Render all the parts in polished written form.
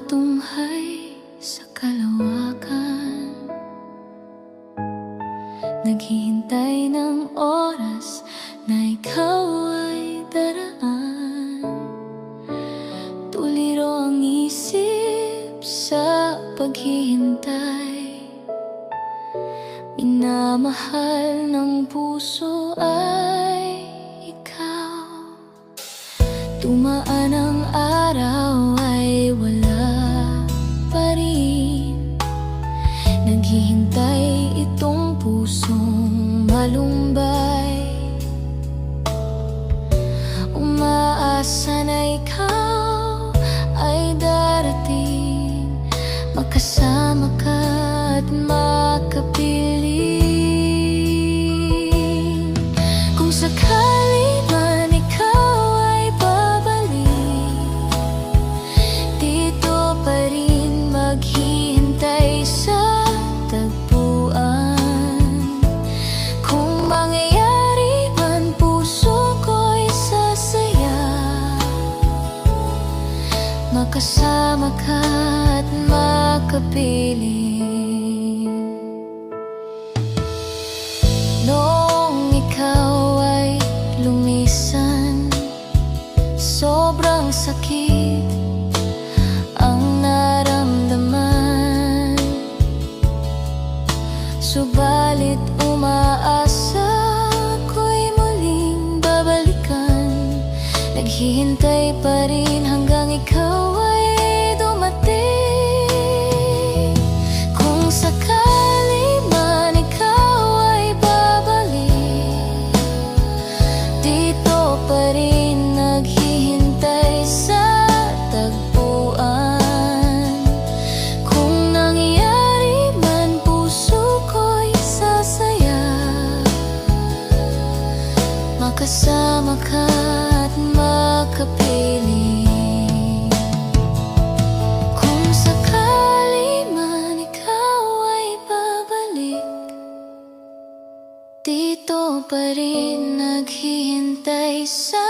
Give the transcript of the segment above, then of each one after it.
matunghay sa kalawakan, naghihintay ng oras na ikaw ay daraan. Tuliro ang isip sa paghihintay, minamahal ng puso ay ikaw. Tumaan ang araw ay wala pa rin, naghihintay itong pusong malumbay. Umaasa na ikaw ay darating, makasama ka at makapiling. Kung sakali man ikaw ay babalik, dito pa rin maghihintay sa tagpuan. Kung mangyayari man, puso ko'y sasaya, makasama ka at makapiling. Noong ikaw ay lumisan, sobrang sakit ang naramdaman. Subalit umaasa ko'y muling babalikan, naghihintay pa rin hanggang ikaw ay dumating. Kung sakali man ikaw ay babalik, dito pa rin naghihintay sa tagpuan. Kung nangyari man, puso ko'y sasaya, makasama ka at makapiling. Kung sakali man ikaw ay babalik, dito pa rin naghihintay sa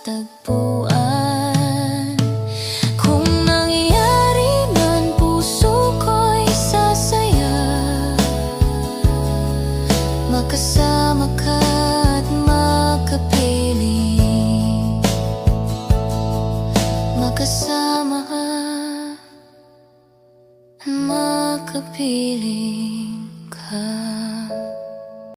tagpuan. Kung nangyari man, puso ko'y sasaya, makasama ka at makapiling. Makasama ka at makapiling.